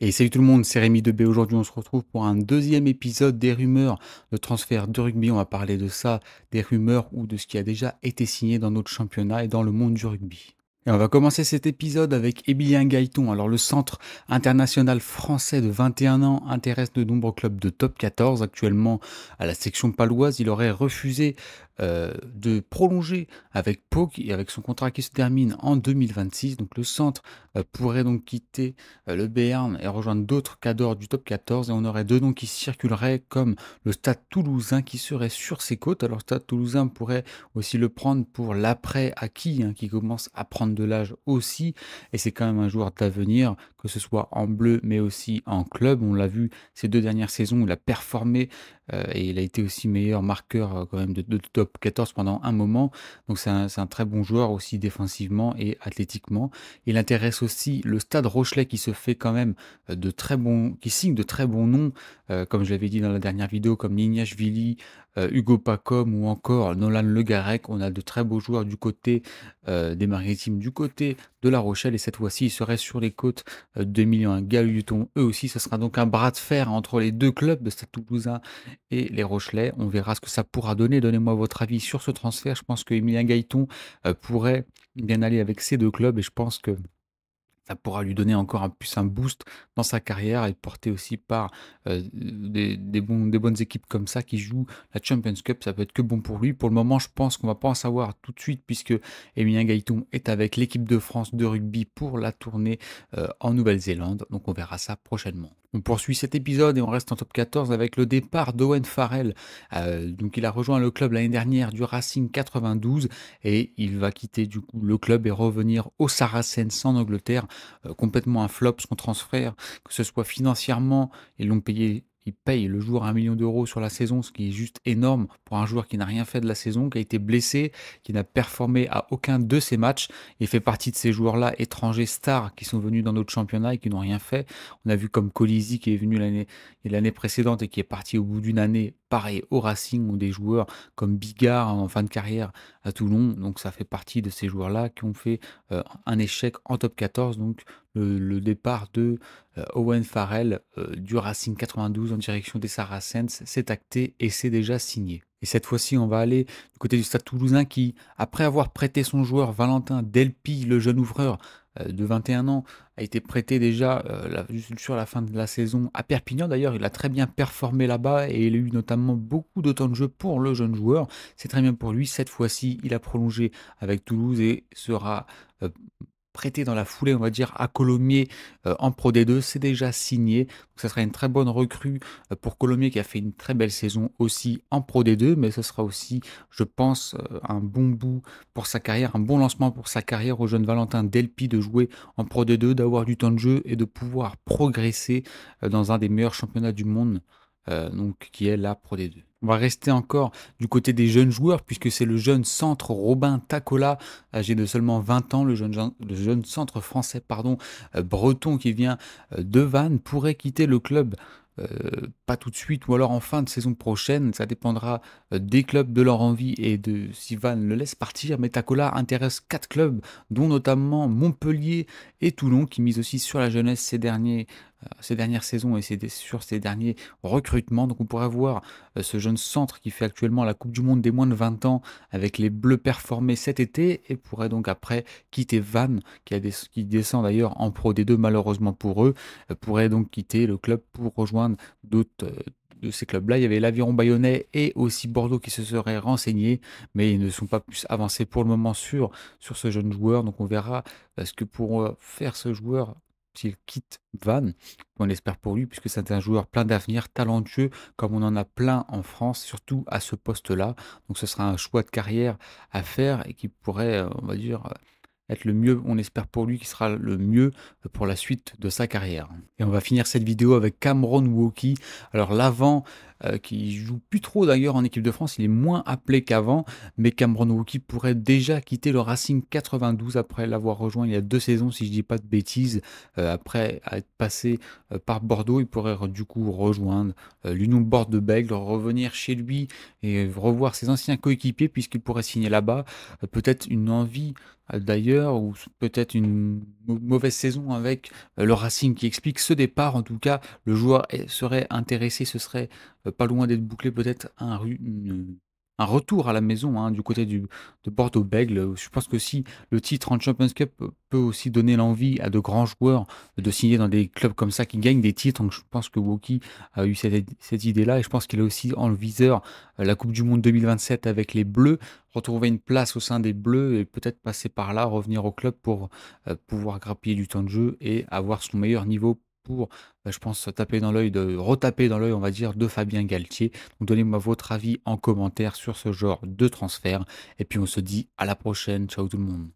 Et salut tout le monde, c'est Rémi Debé. Aujourd'hui, on se retrouve pour un deuxième épisode des rumeurs de transfert de rugby. On va parler de ça, des rumeurs ou de ce qui a déjà été signé dans notre championnat et dans le monde du rugby. Et on va commencer cet épisode avec Emilien Gaëton. Alors, le centre international français de 21 ans intéresse de nombreux clubs de top 14. Actuellement, à la section paloise, il aurait refusé de prolonger avec Pau et avec son contrat qui se termine en 2026. Donc, le centre pourrait donc quitter le Béarn et rejoindre d'autres cadors du top 14. Et on aurait deux noms qui circuleraient comme le Stade Toulousain qui serait sur ses côtes. Alors, le Stade Toulousain pourrait aussi le prendre pour l'après acquis, qui commence à prendre de l'âge aussi, et c'est quand même un joueur d'avenir, que ce soit en bleu mais aussi en club. On l'a vu ces 2 dernières saisons, il a performé, et il a été aussi meilleur marqueur, quand même de top 14 pendant un moment. Donc c'est un très bon joueur aussi défensivement et athlétiquement. Il intéresse aussi le Stade Rochelais qui se fait quand même, qui signe de très bons noms, comme je l'avais dit dans la dernière vidéo, comme Nignashvili, Hugo Pacom ou encore Nolan Le Garec. On a de très beaux joueurs du côté des Maritimes, du côté de La Rochelle, et cette fois-ci, ils seraient sur les côtes d'Emilien Galuton. Eux aussi, ce sera donc un bras de fer entre les deux clubs de Stade Toulousain et les Rochelais. On verra ce que ça pourra donner. Donnez-moi votre avis sur ce transfert. Je pense que Emilien Gaëton pourrait bien aller avec ces deux clubs, et je pense que ça pourra lui donner encore un boost dans sa carrière, et porté aussi par des bonnes équipes comme ça qui jouent la Champions Cup. Ça peut être que bon pour lui. Pour le moment, je pense qu'on va pas en savoir tout de suite, puisque Emilien Gaëton est avec l'équipe de France de rugby pour la tournée en Nouvelle-Zélande. Donc on verra ça prochainement. On poursuit cet épisode et on reste en top 14 avec le départ d'Owen Farrell. Donc il a rejoint le club l'année dernière du Racing 92, et il va quitter du coup le club et revenir au Saracens en Angleterre. Complètement un flop son transfert, que ce soit financièrement, ils l'ont payé. Ils payent le joueur 1 million d'euros sur la saison, ce qui est juste énorme pour un joueur qui n'a rien fait de la saison, qui a été blessé, qui n'a performé à aucun de ses matchs. Il fait partie de ces joueurs-là, étrangers stars, qui sont venus dans notre championnat et qui n'ont rien fait. On a vu comme Colisi qui est venu l'année précédente et qui est parti au bout d'une année, pareil au Racing, ou des joueurs comme Bigard en fin de carrière à Toulon. Donc ça fait partie de ces joueurs-là qui ont fait un échec en top 14. Donc le départ de Owen Farrell du Racing 92 en direction des Saracens, c'est acté et c'est déjà signé. Et cette fois-ci, on va aller du côté du Stade Toulousain qui, après avoir prêté son joueur Valentin Delpy, le jeune ouvreur de 21 ans, a été prêté déjà juste sur la fin de la saison à Perpignan. D'ailleurs, il a très bien performé là-bas et il a eu notamment beaucoup de temps de jeu pour le jeune joueur. C'est très bien pour lui. Cette fois-ci, il a prolongé avec Toulouse et sera euh, prêté dans la foulée, on va dire, à Colomiers en Pro D2. C'est déjà signé. Donc, ça sera une très bonne recrue pour Colomiers qui a fait une très belle saison aussi en Pro D2, mais ce sera aussi, je pense, un bon bout pour sa carrière, un bon lancement pour sa carrière au jeune Valentin Delpy de jouer en Pro D2, d'avoir du temps de jeu et de pouvoir progresser dans un des meilleurs championnats du monde, donc qui est la Pro D2. On va rester encore du côté des jeunes joueurs, puisque c'est le jeune centre Robin Tacola, âgé de seulement 20 ans, le jeune centre français, pardon, breton, qui vient de Vannes, pourrait quitter le club pas tout de suite ou alors en fin de saison prochaine. Ça dépendra des clubs, de leur envie et de si Vannes le laisse partir. Mais Tacola intéresse 4 clubs, dont notamment Montpellier et Toulon, qui misent aussi sur la jeunesse ces dernières saisons et sur ces derniers recrutements. Donc on pourrait voir ce jeune centre qui fait actuellement la Coupe du Monde des moins de 20 ans avec les Bleus performer cet été, et pourrait donc après quitter Vannes, qui descend d'ailleurs en Pro D2 malheureusement pour eux, pourrait donc quitter le club pour rejoindre d'autres de ces clubs-là. Il y avait l'Aviron Bayonnais et aussi Bordeaux qui se seraient renseignés, mais ils ne sont pas plus avancés pour le moment sur ce jeune joueur. Donc on verra ce que pourra faire ce joueur s'il quitte Vannes. On espère pour lui, puisque c'est un joueur plein d'avenir, talentueux, comme on en a plein en France, surtout à ce poste-là. Donc ce sera un choix de carrière à faire et qui pourrait, on va dire, être le mieux, on espère pour lui, qui sera le mieux pour la suite de sa carrière. Et on va finir cette vidéo avec Cameron Wauki. Alors l'avant qui joue plus trop d'ailleurs en équipe de France. Il est moins appelé qu'avant, mais Cameron Wauquiez pourrait déjà quitter le Racing 92 après l'avoir rejoint il y a 2 saisons, si je dis pas de bêtises. Après être passé par Bordeaux, il pourrait du coup rejoindre l'Union Bordeaux-Bègles, revenir chez lui et revoir ses anciens coéquipiers puisqu'il pourrait signer là-bas. Peut-être une envie d'ailleurs, ou peut-être une mauvaise saison avec le Racing qui explique ce départ. En tout cas, le joueur serait intéressé, ce serait pas loin d'être bouclé, peut-être un retour à la maison, hein, du côté de Bordeaux-Bègles. Je pense que si le titre en Champions Cup peut aussi donner l'envie à de grands joueurs de signer dans des clubs comme ça qui gagnent des titres. Donc je pense que Wauquiez a eu cette idée-là, et je pense qu'il a aussi en le viseur la Coupe du Monde 2027 avec les Bleus, retrouver une place au sein des Bleus et peut-être passer par là, revenir au club pour pouvoir grappiller du temps de jeu et avoir son meilleur niveau pour, je pense, retaper dans l'œil, on va dire, de Fabien Galtier. Donc donnez-moi votre avis en commentaire sur ce genre de transfert. Et puis on se dit à la prochaine. Ciao tout le monde.